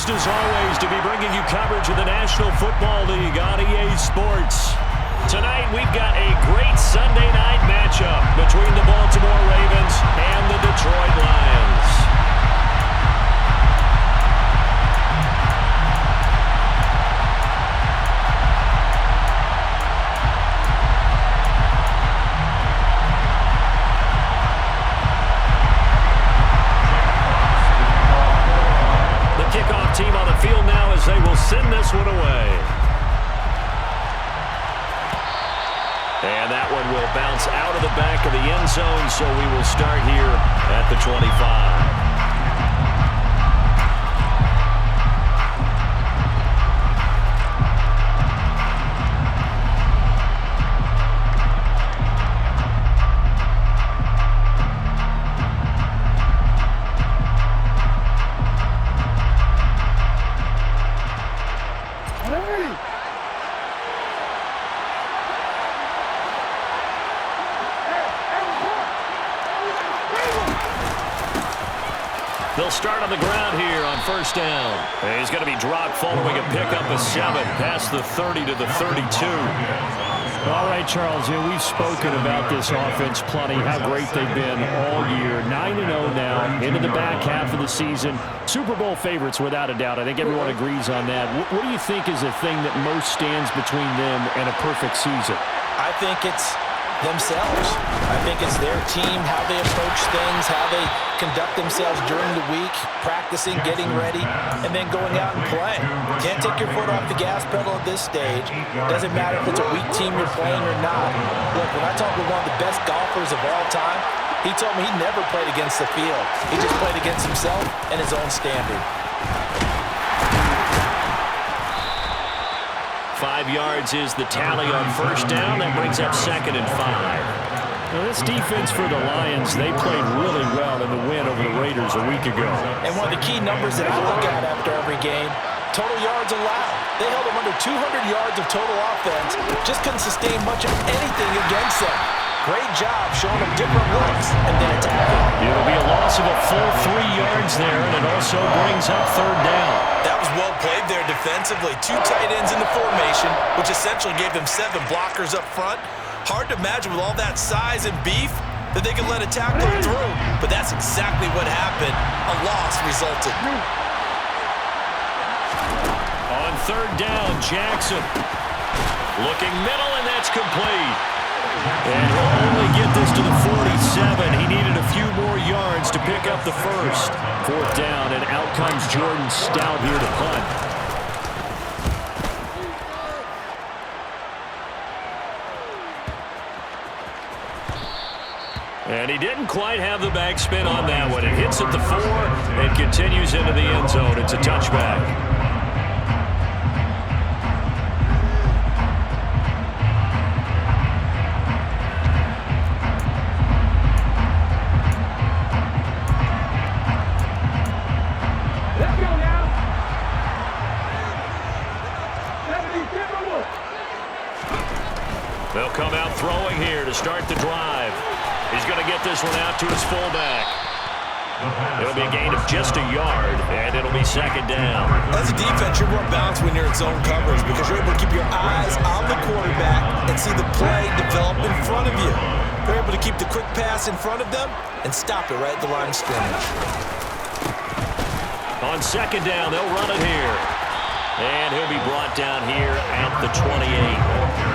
Pleased as always to be bringing you coverage of the National Football League on EA Sports. Tonight we've got a great Sunday night matchup between the Baltimore Ravens and the Detroit Lions. Team on the field now as they will send this one away. And that one will bounce out of the back of the end zone, so we will start here at the 25. They'll start on the ground here on first down. And he's going to be dropped following a pickup of 7 past the 30 to the 32. All right, Charles, we've spoken about this offense plenty, how great they've been all year. 9-0 now, into the back half of the season. Super Bowl favorites without a doubt. I think everyone agrees on that. What do you think is the thing that most stands between them and a perfect season? I think it's themselves. I think it's their team, how they approach things, how they conduct themselves during the week, practicing, getting ready, and then going out and playing. Can't take your foot off the gas pedal at this stage. Doesn't matter if it's a weak team you're playing or not. Look, when I talk with one of the best golfers of all time, he told me he never played against the field. He just played against himself and his own standard. 5 yards is the tally on first down. That brings up 2nd and 5. Now, this defense for the Lions, they played really well in the win over the Raiders a week ago. And one of the key numbers that I look at after every game, total yards allowed. They held them under 200 yards of total offense. Just couldn't sustain much of anything against them. Great job showing them different looks and then attacking. It'll be a loss of a full 3 yards there, and it also brings up 3rd down. That was well played there defensively. 2 tight ends in the formation, which essentially gave them 7 blockers up front. Hard to imagine with all that size and beef that they could let a tackler through, but that's exactly what happened. A loss resulted. On 3rd down, Jackson looking middle, and that's complete. And he'll only get this to the 47. He needed a few more yards to pick up the first. 4th down, and out comes Jordan Stout here to punt. And he didn't quite have the backspin on that one. It hits at the 4 and continues into the end zone. It's a touchback. They'll come out throwing here to start the drive. He's going to get this one out to his fullback. It'll be a gain of just a yard, and it'll be 2nd down. As a defense, you're more balanced when you're in zone coverage because you're able to keep your eyes on the quarterback and see the play develop in front of you. You're able to keep the quick pass in front of them and stop it right at the line of scrimmage. On 2nd down, they'll run it here. And he'll be brought down here at the 28.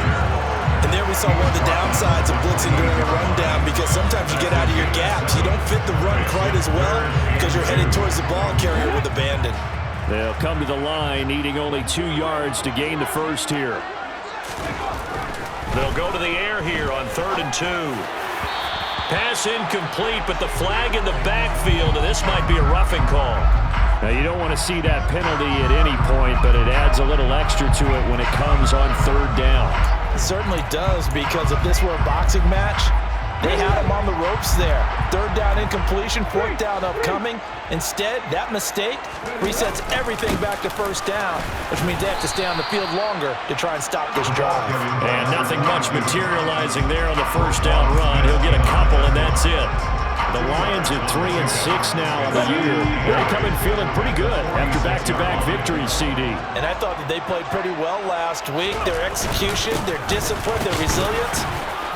And there we saw one of the downsides of blitzing during a rundown because sometimes you get out of your gaps. You don't fit the run quite as well because you're headed towards the ball carrier with abandon. They'll come to the line, needing only 2 yards to gain the first here. They'll go to the air here on 3rd and 2. Pass incomplete, but the flag in the backfield, and this might be a roughing call. Now, you don't want to see that penalty at any point, but it adds a little extra to it when it comes on 3rd down. It certainly does, because if this were a boxing match, they had him on the ropes there. 3rd down incompletion, 4th down upcoming. Instead, that mistake resets everything back to 1st down, which means they have to stay on the field longer to try and stop this drive. And nothing much materializing there on the 1st down run. He'll get a couple, and that's it. The Lions at 3-6 now on the year. They're coming feeling pretty good after back-to-back victories, CD. And I thought that they played pretty well last week. Their execution, their discipline, their resilience,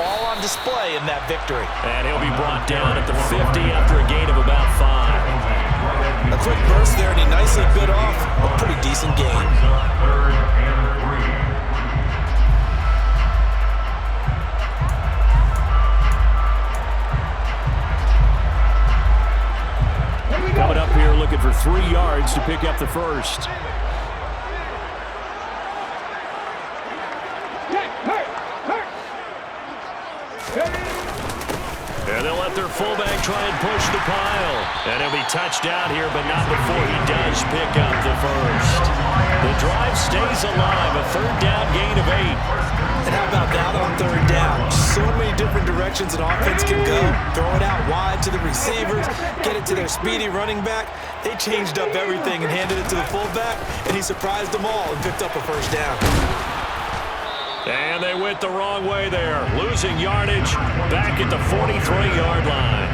all on display in that victory. And he'll be brought down at the 50 after a gain of about 5. A quick burst there, and he nicely bit off a pretty decent gain. Coming up here looking for 3 yards to pick up the first. And they'll let their fullback try and push the pile. And he'll be touched out here, but not before he does pick up the first. The drive stays alive, a third down gain of 8. And how about that on third down? So many different directions an offense can go. Throw it out wide to the receivers, get it to their speedy running back. They changed up everything and handed it to the fullback, and he surprised them all and picked up a first down. And they went the wrong way there, losing yardage back at the 43-yard line.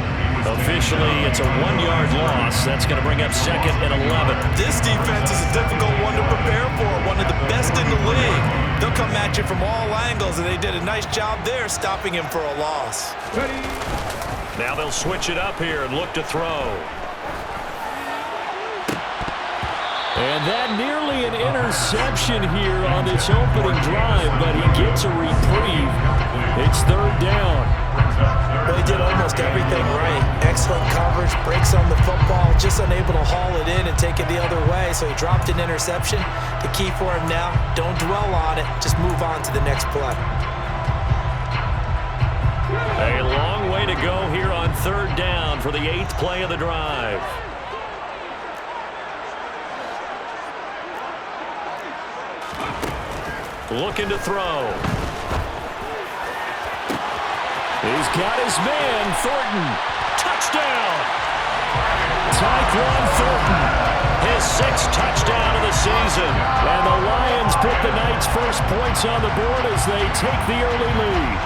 Officially, it's a 1-yard loss. That's going to bring up 2nd and 11. This defense is a difficult one to prepare for, one of the best in the league. They'll come at you from all angles, and they did a nice job there stopping him for a loss. Now they'll switch it up here and look to throw. And that nearly an interception here on this opening drive, but he gets a reprieve. It's third down. Well, he did almost everything right. Excellent coverage, breaks on the football, just unable to haul it in and take it the other way, so he dropped an interception. The key for him now, don't dwell on it, just move on to the next play. A long way to go here on third down for the 8th play of the drive. Looking to throw. He's got his man, Thornton. Touchdown! Tyquan Thornton. His 6th touchdown of the season. And the Lions put the night's first points on the board as they take the early lead.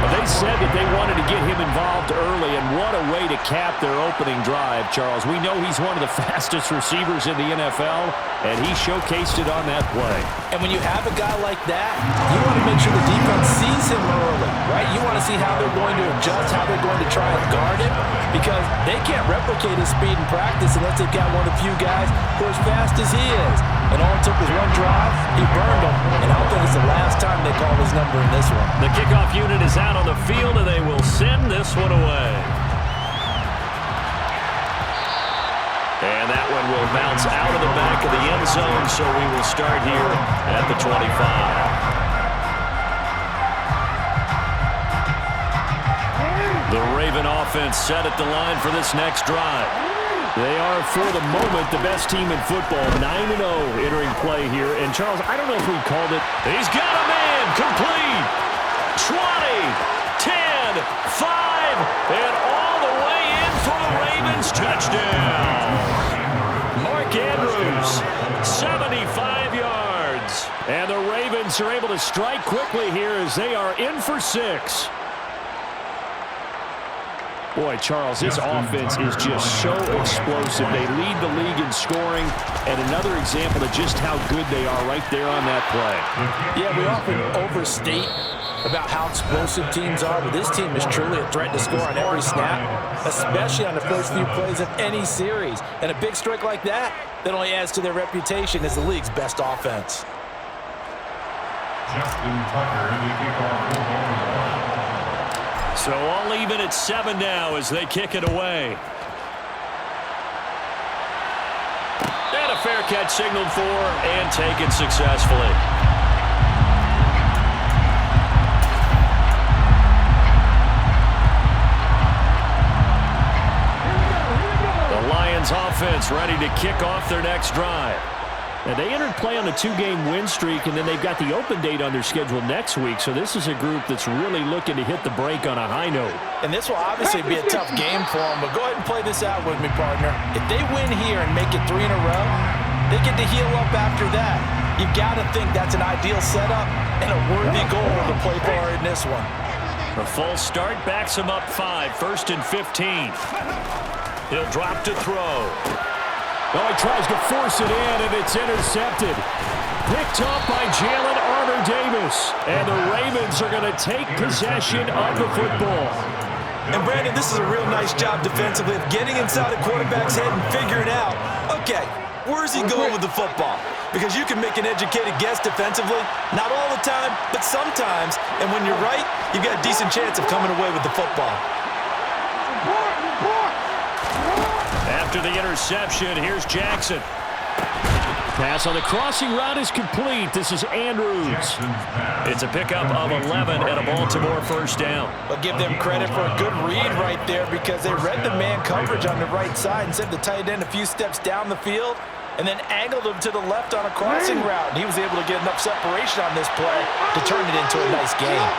They said that they wanted to get him involved early, and what a way to cap their opening drive, Charles. We know he's one of the fastest receivers in the NFL, and he showcased it on that play. And when you have a guy like that, you want to make sure the defense sees him early, right? You want to see how they're going to adjust, how they're going to try and guard him, because they can't replicate his speed in practice unless they've got one of the few guys who are as fast as he is. And all it took was one drive, he burned them, and I don't think it's the last time they call his number in this one. The kickoff unit is out on the field, and they will send this one away. And that one will bounce out of the back of the end zone, so we will start here at the 25. The Raven offense set at the line for this next drive. They are, for the moment, the best team in football, 9-0 entering play here. And, Charles, I don't know if we called it. He's got a man, complete, 20, 10, 5, and all the way in for the Ravens touchdown. Mark Andrews, 75 yards. And the Ravens are able to strike quickly here as they are in for 6. Boy, Charles, this offense is just so explosive. They lead the league in scoring, and another example of just how good they are right there on that play. Yeah, we often overstate about how explosive teams are, but this team is truly a threat to score on every snap, especially on the first few plays of any series. And a big strike like that only adds to their reputation as the league's best offense. So all even at 7 now as they kick it away. And a fair catch signaled for and taken successfully. The Lions offense ready to kick off their next drive. And they entered play on a 2-game win streak, and then they've got the open date on their schedule next week. So this is a group that's really looking to hit the break on a high note. And this will obviously be a tough game for them, but go ahead and play this out with me, partner. If they win here and make it 3 in a row, they get to heal up after that. You've got to think that's an ideal setup and a worthy goal to play for in this one. A full start backs him up 5, 1st and 15. He'll drop to throw. Oh, he tries to force it in, and it's intercepted. Picked off by Jalen Armour-Davis. And the Ravens are going to take possession of the football. And, Brandon, this is a real nice job defensively of getting inside a quarterback's head and figuring out, okay, where's he going with the football? Because you can make an educated guess defensively, not all the time, but sometimes. And when you're right, you've got a decent chance of coming away with the football. After the interception, here's Jackson. Pass on the crossing route is complete. This is Andrews. It's a pickup of 11 and a Baltimore first down. But give them credit for a good read right there because they read the man coverage on the right side and sent the tight end a few steps down the field and then angled him to the left on a crossing route. And he was able to get enough separation on this play to turn it into a nice gain.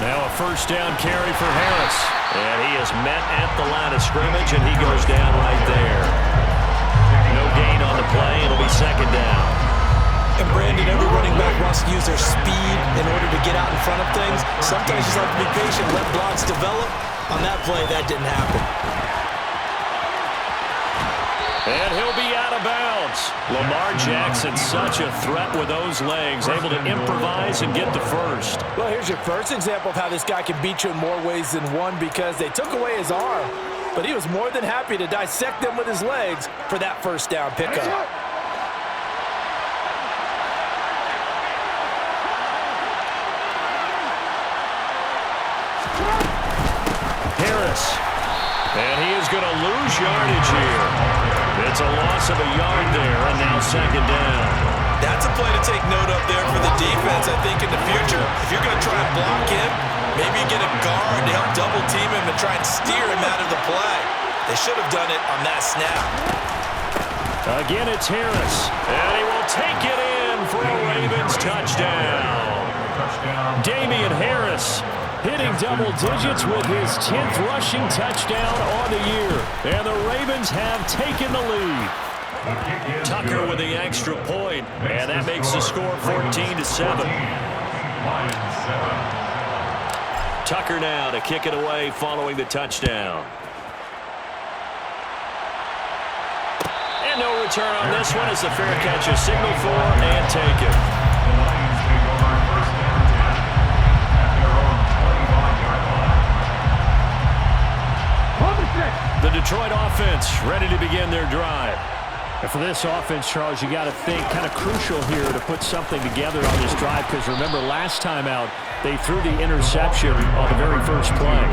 Now a first down carry for Harris. And he is met at the line of scrimmage, and he goes down right there. No gain on the play. It'll be second down. And Brandon, every running back wants to use their speed in order to get out in front of things. Sometimes you just have to be patient, let blocks develop. On that play, that didn't happen. And he'll be out of bounds. Lamar Jackson, such a threat with those legs, able to improvise and get the first. Well, here's your first example of how this guy can beat you in more ways than one because they took away his arm, but he was more than happy to dissect them with his legs for that first down pickup. Harris. And he is going to lose yardage here. It's a loss of a yard there, and now second down. That's a play to take note of there for the defense, I think, in the future. If you're going to try and block him, maybe get a guard to help double-team him and try and steer him out of the play. They should have done it on that snap. Again, it's Harris. And he will take it in for a Ravens touchdown. Damian Harris hitting double digits with his 10th rushing touchdown on the year. And the Ravens have taken the lead. Tucker with the extra point, and that makes the score 14-7. Tucker now to kick it away following the touchdown. And no return on this one as the fair catch is signaled for and taken. The Detroit offense ready to begin their drive. And for this offense, Charles, you got to think kind of crucial here to put something together on this drive because remember last time out they threw the interception on the very first play.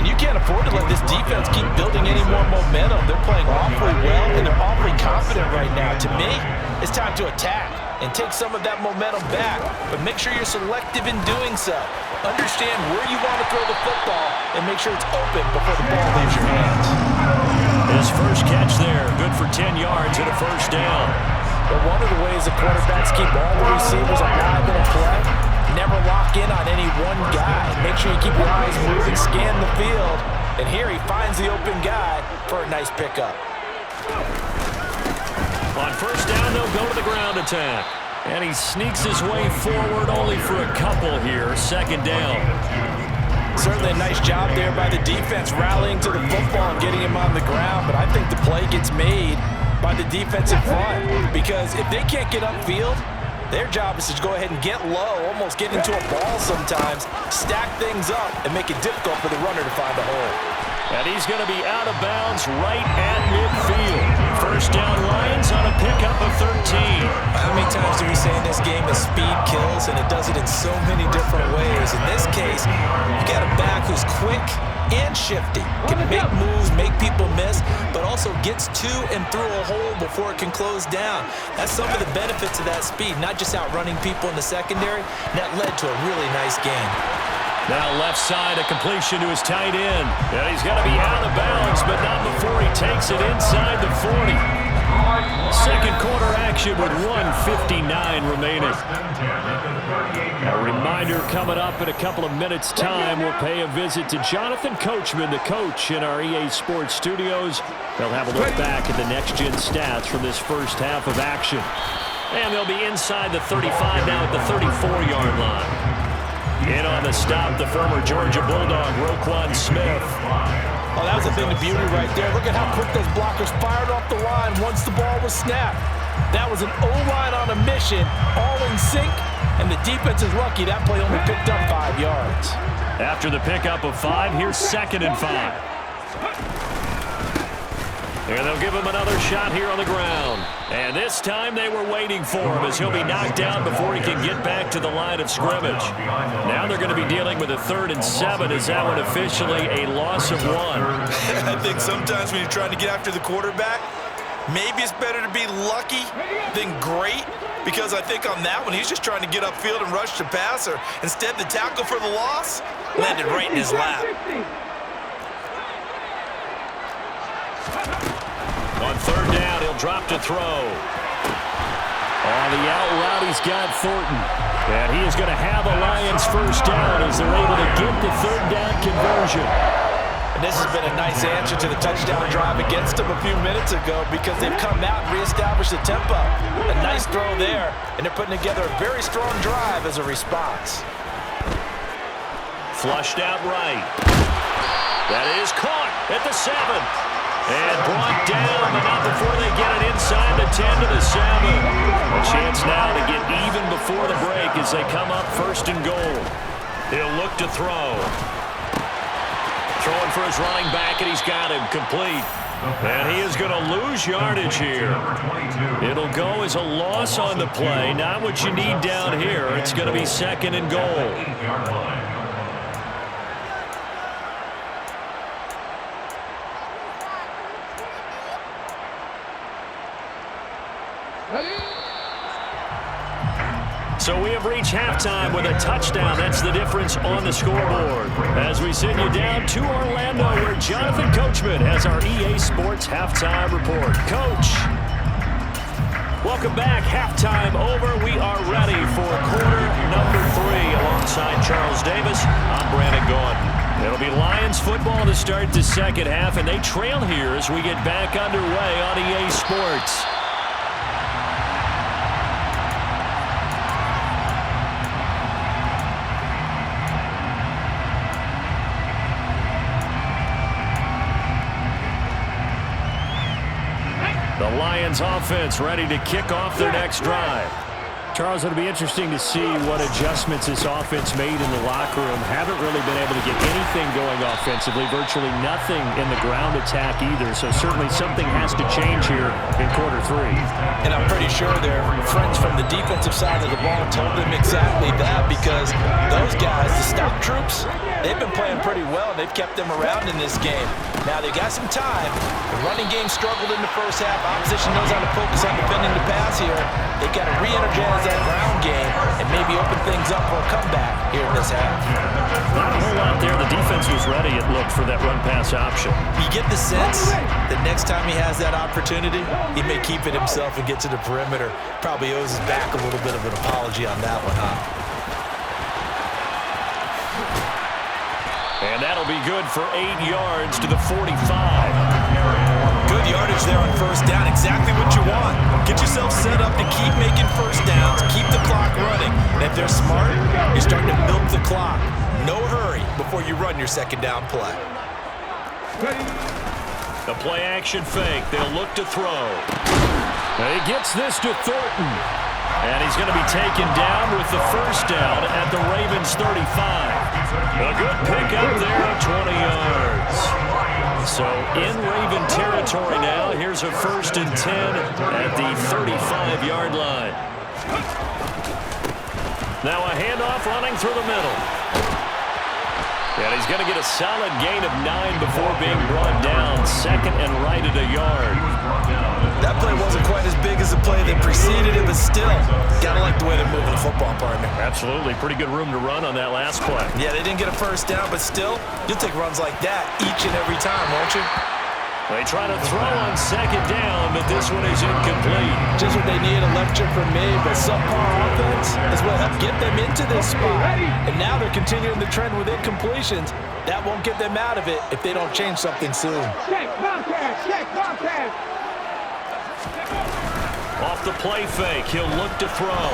And you can't afford to let this defense keep building any more momentum. They're playing awfully well and they're awfully confident right now. To me, it's time to attack and take some of that momentum back, but make sure you're selective in doing so. Understand where you want to throw the football and make sure it's open before the ball leaves your hands. His first catch there, good for 10 yards and a first down. But one of the ways the quarterbacks keep all the receivers alive in a play, never lock in on any one guy. Make sure you keep your eyes moving, scan the field, and here he finds the open guy for a nice pickup. On first down, they'll go to the ground attack. And he sneaks his way forward only for a couple here. Second down. Certainly a nice job there by the defense rallying to the football and getting him on the ground, but I think the play gets made by the defensive front because if they can't get upfield, their job is to go ahead and get low, almost get into a ball sometimes, stack things up, and make it difficult for the runner to find a hole. And he's going to be out of bounds right at midfield. First down Lions on a pickup of 13. How many times do we say in this game that speed kills, and it does it in so many different ways? In this case, you've got a back who's quick and shifty, can make moves, make people miss, but also gets to and through a hole before it can close down. That's some of the benefits of that speed, not just outrunning people in the secondary. That led to a really nice game. Now left side, a completion to his tight end. And he's going to be out of bounds, but not before he takes it inside the 40. Second quarter action with 1:59 remaining. A reminder coming up in a couple of minutes' time. We'll pay a visit to Jonathan Coachman, the coach in our EA Sports studios. They'll have a look back at the next-gen stats from this first half of action. And they'll be inside the 35 now at the 34-yard line. In on the stop, the former Georgia Bulldog, Roquan Smith. Oh, that was a thing of beauty right there. Look at how quick those blockers fired off the line once the ball was snapped. That was an O-line on a mission, all in sync, and the defense is lucky that play only picked up 5 yards. After the pickup of 5, here's 2nd and 5. And they'll give him another shot here on the ground. And this time they were waiting for him as he'll be knocked down before he can get back to the line of scrimmage. Now they're going to be dealing with a 3rd and 7. Is that one officially a loss of 1? I think sometimes when you're trying to get after the quarterback, maybe it's better to be lucky than great, because I think on that one he's just trying to get upfield and rush the passer. Instead, the tackle for the loss landed right in his lap. On 3rd down, he'll drop to throw. On the out route, he's got Thornton. And he is going to have a Lions first down as they're able to get the 3rd down conversion. And this has been a nice answer to the touchdown drive against them a few minutes ago, because they've come out and reestablished the tempo. A nice throw there, and they're putting together a very strong drive as a response. Flushed out right. That is caught at the 7th. And brought down, but not before they get it inside the 10 to the 7. A chance now to get even before the break as they come up 1st and goal. He'll look to throw. Throwing for his running back, and he's got him complete. And he is going to lose yardage here. It'll go as a loss on the play. Not what you need down here. It's going to be 2nd and goal. So we have reached halftime with a touchdown. That's the difference on the scoreboard. As we send you down to Orlando, where Jonathan Coachman has our EA Sports Halftime Report. Coach, welcome back. Halftime over. We are ready for quarter number 3. Alongside Charles Davis, I'm Brandon Gaudin. It'll be Lions football to start the 2nd half, and they trail here as we get back underway on EA Sports. The Lions offense ready to kick off their next drive. Charles, it'll be interesting to see what adjustments this offense made in the locker room. Haven't really been able to get anything going offensively, virtually nothing in the ground attack either. So certainly something has to change here in quarter 3. And I'm pretty sure their friends from the defensive side of the ball told them exactly that, because those guys, the stop troops, they've been playing pretty well. They've kept them around in this game. Now they got some time. The running game struggled in the first half. Opposition knows how to focus on defending the pass here. They got to re-energize that ground game and maybe open things up for a comeback here in this half. Not a whole lot there. The defense was ready, it looked, for that run-pass option. You get the sense that next time he has that opportunity, he may keep it himself and get to the perimeter. Probably owes his back a little bit of an apology on that one, huh? And that'll be good for 8 yards to the 45. Good yardage there on 1st down. Exactly what you want. Get yourself set up to keep making 1st downs, keep the clock running. And if they're smart, you're starting to milk the clock. No hurry before you run your 2nd down play. The play action fake. They'll look to throw. He gets this to Thornton. And he's going to be taken down with the 1st down at the Ravens 35. A good pickup there of 20 yards. So in Raven territory now. Here's a 1st and 10 at the 35-yard line. Now a handoff running through the middle. And he's going to get a solid gain of 9 before being brought down. 2nd and right at a yard. That play wasn't quite as big as the play that preceded it, but still, gotta like the way they're moving the football, partner. Absolutely. Pretty good room to run on that last play. Yeah, they didn't get a 1st down, but still, you'll take runs like that each and every time, won't you? They try to throw on 2nd down, but this one is incomplete. Just what they need, a lecture from me, but subpar offense is what helped get them into this spot. And now they're continuing the trend with incompletions. That won't get them out of it if they don't change something soon. Off the play fake, he'll look to throw.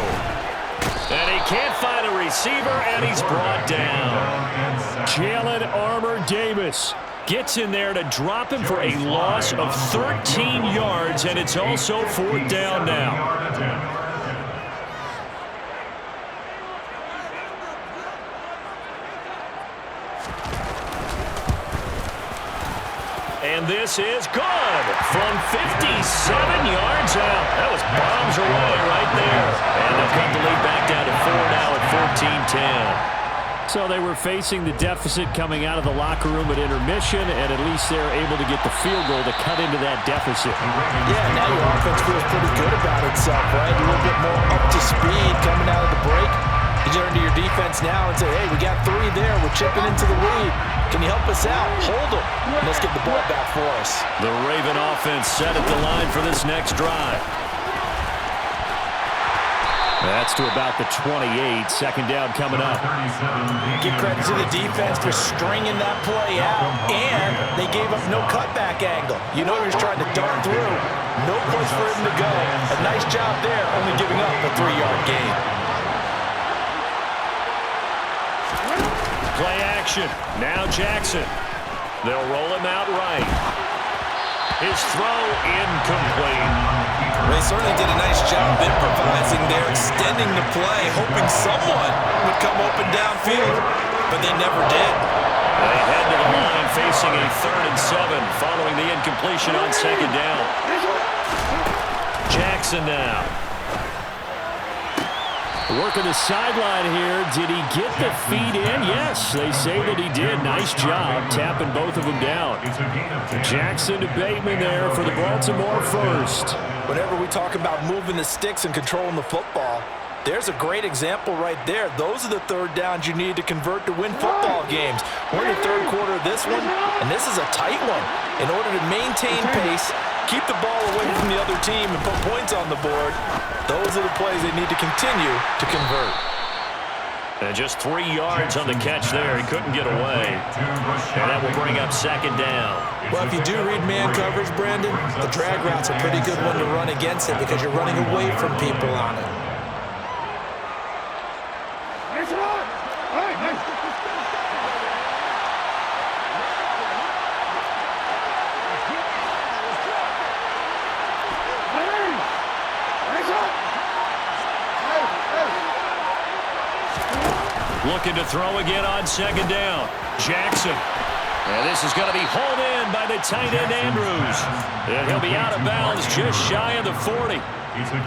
And he can't find a receiver, and he's brought down. Jalen Armour Davis gets in there to drop him for a loss of 13 yards, and it's also 4th down now. And this is good from 57 yards out. That was bombs away right there. And they've cut the lead back down to 4 now at 14-10. So they were facing the deficit coming out of the locker room at intermission, and at least they're able to get the field goal to cut into that deficit. Yeah, now your offense feels pretty good about itself, right? A little bit more up to speed coming out of the break. You turn to your defense now and say, hey, we got 3 there. We're chipping into the lead. Can you help us out? Hold them. Let's get the ball back for us. The Raven offense set at the line for this next drive. That's to about the 28. 2nd down coming up. Give credit to the defense for stringing that play out, and they gave up no cutback angle. You know he was trying to dart through. No place for him to go. A nice job there, only giving up a 3-yard gain. Play action. Now Jackson. They'll roll him out right. His throw incomplete. They certainly did a nice job improvising there, extending the play, hoping someone would come open downfield, but they never did. They head to the line facing a 3rd and 7 following the incompletion on 2nd down. Jackson now. Working the sideline here. Did he get the feet in? Yes, they say that he did. Nice job tapping both of them down. Jackson to Bateman there for the Baltimore first. Whenever we talk about moving the sticks and controlling the football, there's a great example right there. Those are the 3rd downs you need to convert to win football games. We're in the 3rd quarter of this one, and this is a tight one. In order to maintain pace, keep the ball away from the other team, and put points on the board, those are the plays they need to continue to convert. And just 3 yards on the catch there. He couldn't get away. And that will bring up 2nd down. Well, if you do read man coverage, Brandon, the drag route's a pretty good one to run against it because you're running away from people on it. Looking to throw again on 2nd down. Jackson. And this is going to be hauled in by the tight end Andrews. And he'll be out of bounds just shy of the 40.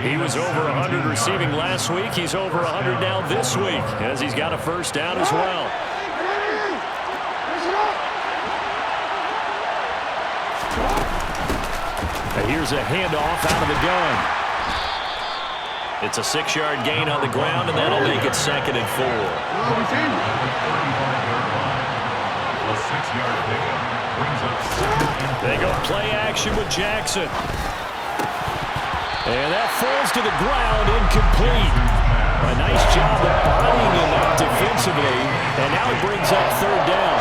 He was over 100 receiving last week. He's over 100 now this week as he's got a 1st down as well. And here's a handoff out of the gun. It's a 6-yard gain on the ground, and that'll make it 2nd and 4. They go play action with Jackson. And that falls to the ground, incomplete. A nice job of bodying him up defensively, and now it brings up 3rd down.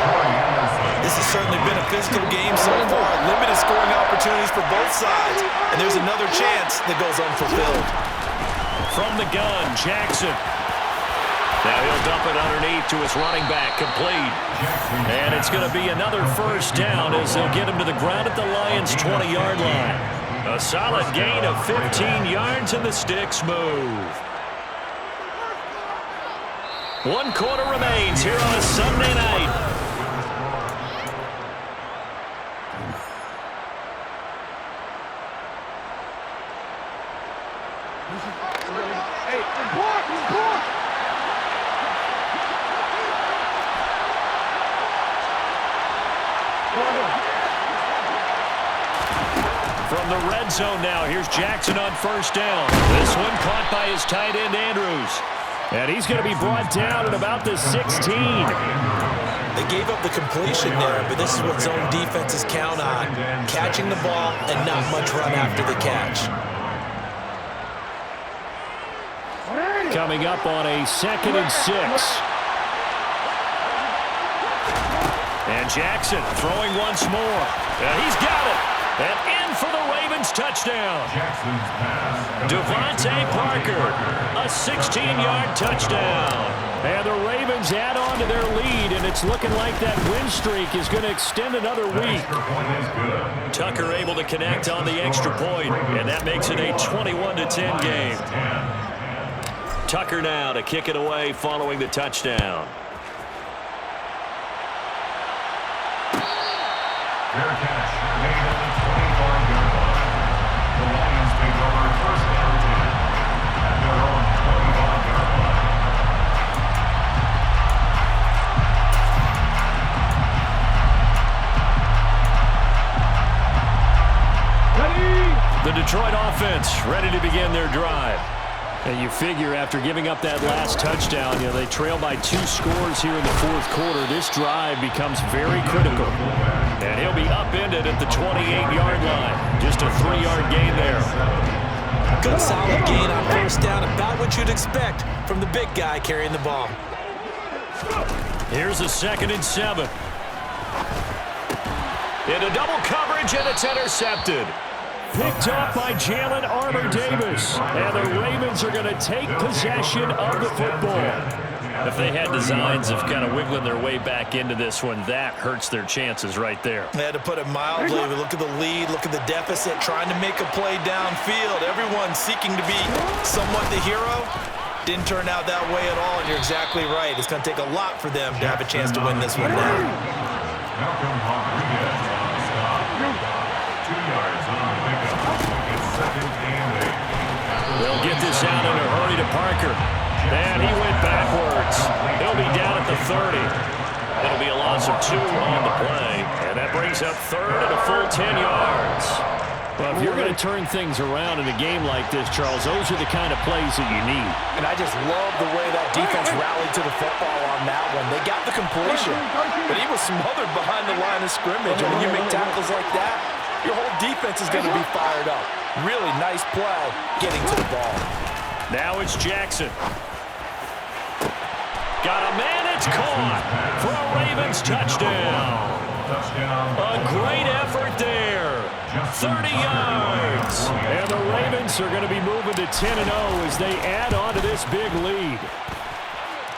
This has certainly been a physical game so far. Limited scoring opportunities for both sides, and there's another chance that goes unfulfilled. From the gun, Jackson. Now he'll dump it underneath to his running back, complete. And it's going to be another 1st down as they'll get him to the ground at the Lions' 20-yard line. A solid gain of 15 yards, and the sticks move. 1 quarter remains here on a Sunday night. From the red zone now, here's Jackson on 1st down. This one caught by his tight end, Andrews. And he's going to be brought down at about the 16. They gave up the completion there, but this is what zone defenses count on. Catching the ball and not much run after the catch. Coming up on a 2nd and 6. And Jackson throwing once more. And he's got it. And in for the Ravens touchdown. Devontae Parker, a 16-yard touchdown. And the Ravens add on to their lead, and it's looking like that win streak is going to extend another week. Tucker able to connect on the extra point, and that makes it a 21-10 game. Tucker now to kick it away following the touchdown. Fair catch made at the 25-yard line. The Lions take over first down 10 at their own 25-yard line. The Detroit offense ready to begin their drive. And you figure after giving up that last touchdown, they trail by 2 scores here in the fourth quarter. This drive becomes very critical. And he'll be upended at the 28-yard line. Just a 3-yard gain there. Good solid gain on first down, about what you'd expect from the big guy carrying the ball. Here's a 2nd and 7. Into double coverage, and it's intercepted. Picked up by Jalen Armour-Davis. And the Ravens are going to take possession of the football. If they had designs of kind of wiggling their way back into this one, that hurts their chances right there. They had to put it mildly. Look at the lead, look at the deficit, trying to make a play downfield. Everyone seeking to be somewhat the hero. Didn't turn out that way at all, and you're exactly right. It's going to take a lot for them to have a chance to win this one now. Malcolm Rodriguez on the stop. 2 yards on the pickup. It's 2nd and 8. They'll get this out in a hurry to Parker. And he went backwards. He'll be down at the 30. It'll be a loss of 2 on the play. And that brings up 3rd and a full 10 yards. Well, if you're going to turn things around in a game like this, Charles, those are the kind of plays that you need. And I just love the way that defense rallied to the football on that one. They got the completion, but he was smothered behind the line of scrimmage. And when you make tackles like that, your whole defense is going to be fired up. Really nice play getting to the ball. Now it's Jackson. Got a man, it's caught for a Ravens touchdown. A great effort there. 30 yards. And the Ravens are going to be moving to 10-0 as they add on to this big lead.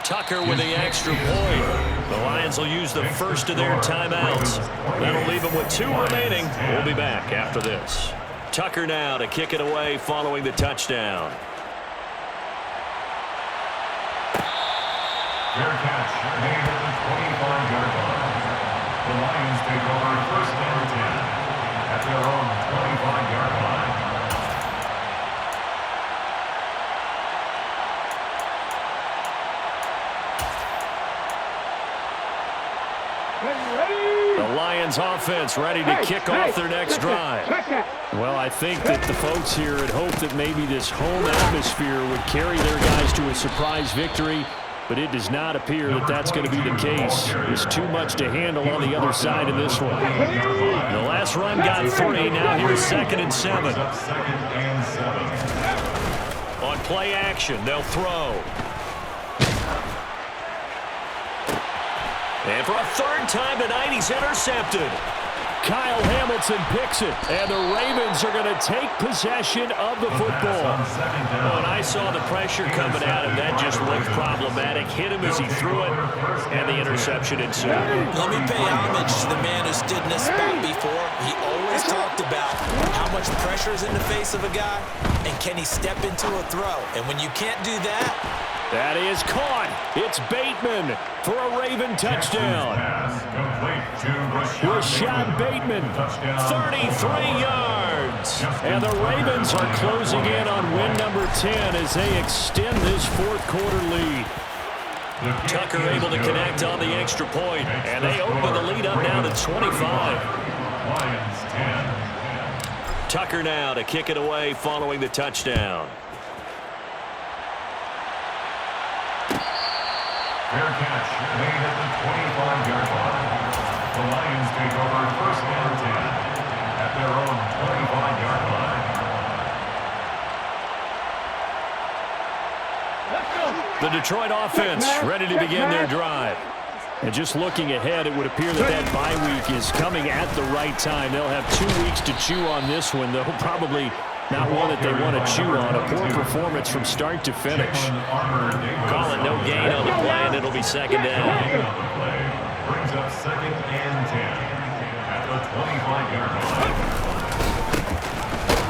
Tucker with the extra point. The Lions will use the first of their timeouts. That'll leave them with 2 remaining. We'll be back after this. Tucker now to kick it away following the touchdown. Fair catch made at the 25-yard line. The Lions take over first down 10 at their own 25-yard line. The Lions offense ready to kick off their next drive. Well, I think that the folks here had hoped that maybe this home atmosphere would carry their guys to a surprise victory, but it does not appear that that's going to be the case. There's too much to handle on the other side of this one. The last run got 3. Now here's 2nd and 7. On play action, they'll throw. And for a 3rd time tonight, he's intercepted. Kyle Hamilton picks it, and the Ravens are going to take possession of the football. When I saw the pressure coming at him, that just looked problematic. Hit him as he threw it, and the interception ensued. Let me pay homage to the man who stood in this spot before. He always talked about how much pressure is in the face of a guy, and can he step into a throw. And when you can't do that, that is caught. It's Bateman for a Raven touchdown. Rashad Bateman, 33 yards. And the Ravens are closing in on win number 10 as they extend this fourth quarter lead. Tucker able to connect on the extra point, and they open the lead up now to 25. Tucker now to kick it away following the touchdown. Fair catch made at the 25-yard line. The Lions take over first down 10 at their own 25-yard line. The Detroit offense ready to begin their drive. And just looking ahead, it would appear that bye week is coming at the right time. They'll have 2 weeks to chew on this one, though probably not one that they want to chew on. A poor performance from start to finish. Call it no gain on the play, and it'll be second down. Brings up 2nd and 10 at the 25-yard line.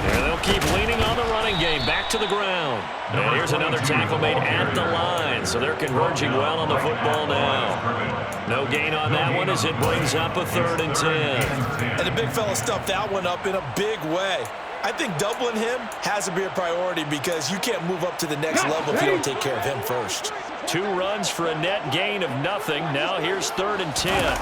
And they'll keep leaning on the running game. Back to the ground. And here's another tackle made at the line. So they're converging well on the football now. No gain on that one as it brings up a 3rd and 10. And the big fella stuffed that one up in a big way. I think doubling him has to be a priority because you can't move up to the next level if you don't take care of him first. 2 runs for a net gain of nothing. Now here's 3rd and 10.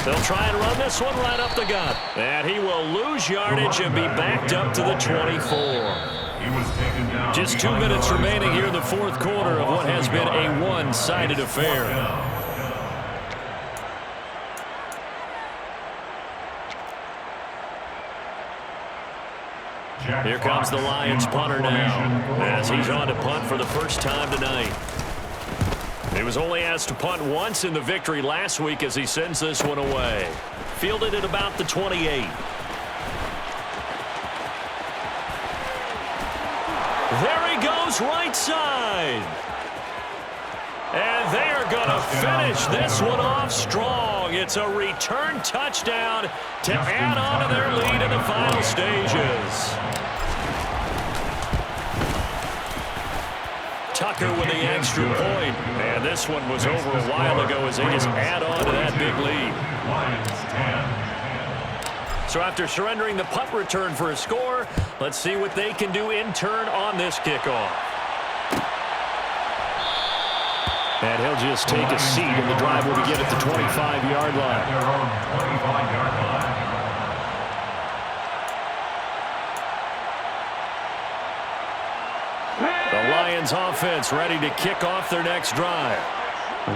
They'll try and run this one right up the gut. And he will lose yardage and be backed up to the 24. Just 2 minutes remaining here in the 4th quarter of what has been a one-sided affair. Here comes the Lions punter now as he's on to punt for the first time tonight. He was only asked to punt once in the victory last week as he sends this one away. Fielded at about the 28. There he goes, right side. And they are going to finish this one off strong. It's a return touchdown to add on to their lead in the final stages. Tucker with the extra point. And this one was over a while ago as they just add on to that big lead. So after surrendering the punt return for a score, let's see what they can do in turn on this kickoff. And he'll just take a seat, and the drive will begin at the 25-yard line. The Lions offense ready to kick off their next drive.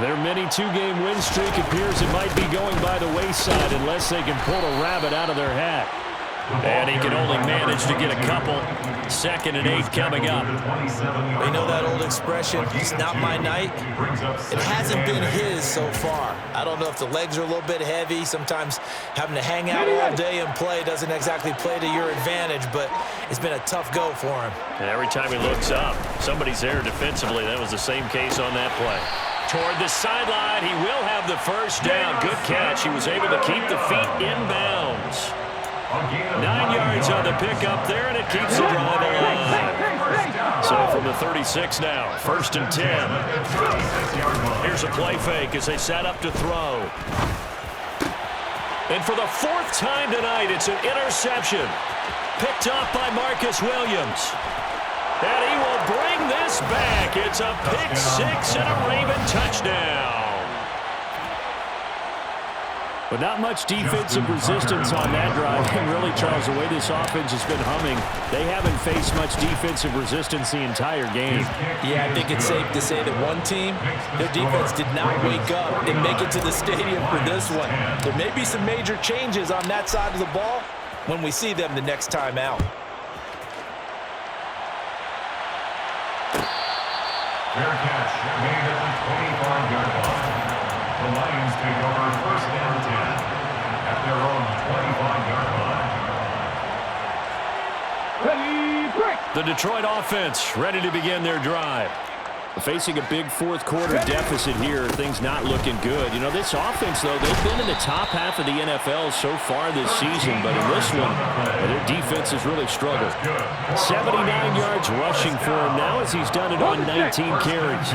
Their mini 2-game win streak appears it might be going by the wayside unless they can pull a rabbit out of their hat. And he can only manage to get a couple. 2nd and 8 coming up. You know that old expression, it's not my night? It hasn't been his so far. I don't know if the legs are a little bit heavy. Sometimes having to hang out all day and play doesn't exactly play to your advantage, but it's been a tough go for him. And every time he looks up, somebody's there defensively. That was the same case on that play. Toward the sideline, he will have the first down. Good catch. He was able to keep the feet in bounds. 9 yards on the pickup there, and it keeps the drive alive. So from the 36 now, 1st and 10. Here's a play fake as they set up to throw. And for the 4th time tonight, it's an interception. Picked up by Marcus Williams. And he will bring this back. It's a pick 6 and a Raven touchdown. But not much defensive resistance on that drive. And really, Charles, the way this offense has been humming, they haven't faced much defensive resistance the entire game. Yeah, I think it's safe to say that one team, their defense did not wake up and make it to the stadium for this one. There may be some major changes on that side of the ball when we see them the next time out. Fair catch made at the 25-yard line. The Lions take over 1st and 10 at their own 25-yard line. The Detroit offense ready to begin their drive. Facing a big 4th quarter deficit here, things not looking good. You know, this offense, though, they've been in the top half of the NFL so far this season, but in this one, their defense has really struggled. 79 yards rushing for him now as he's done it on 19 carries.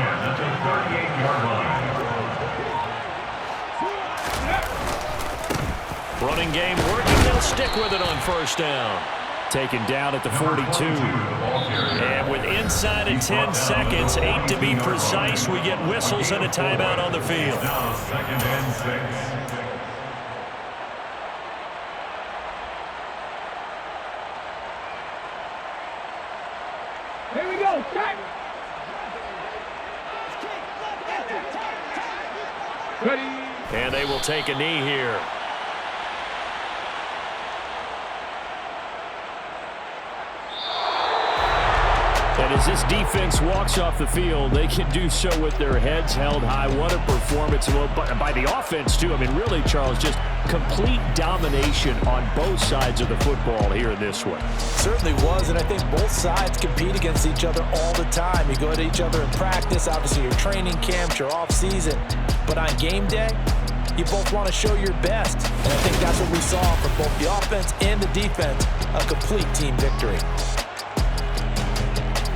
Running game working. They'll stick with it on 1st down. Taken down at the 42. And with inside of 10 seconds, 8 to be precise, we get whistles and a timeout on the field. Now 2nd and 6. Here we go. Ready. And they will take a knee here. And as this defense walks off the field, they can do so with their heads held high. What a performance by the offense, too. I mean, really, Charles, just complete domination on both sides of the football here in this one. Certainly was, and I think both sides compete against each other all the time. You go at each other in practice, obviously your training camps, your off-season. But on game day, you both want to show your best. And I think that's what we saw from both the offense and the defense, a complete team victory.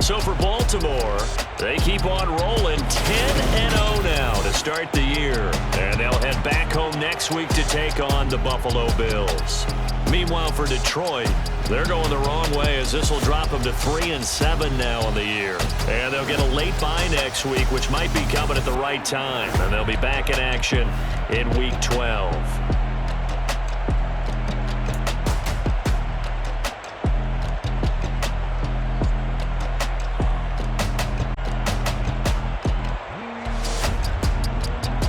So for Baltimore, they keep on rolling 10-0 now to start the year. And they'll head back home next week to take on the Buffalo Bills. Meanwhile, for Detroit, they're going the wrong way as this will drop them to 3-7 now on the year. And they'll get a late bye next week, which might be coming at the right time. And they'll be back in action in Week 12.